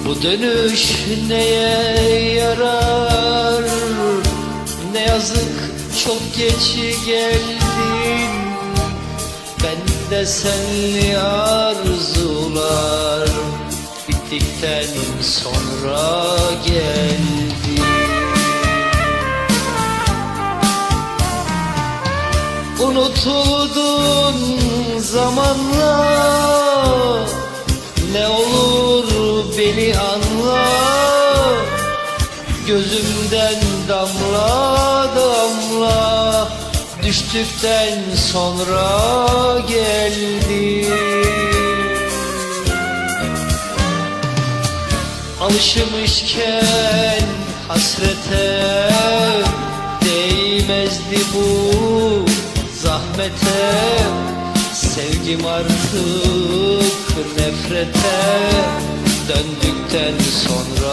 Bu dönüş neye yarar? Ne yazık çok geç geldin. Bende senli arzular bittikten sonra geldi. Unutuldun zamanla, ne olur beni anla. Gözümden damla damla düştükten sonra geldi. Alışmışken hasrete değmezdi bu zahmete. Sevgim artık nefrete döndükten sonra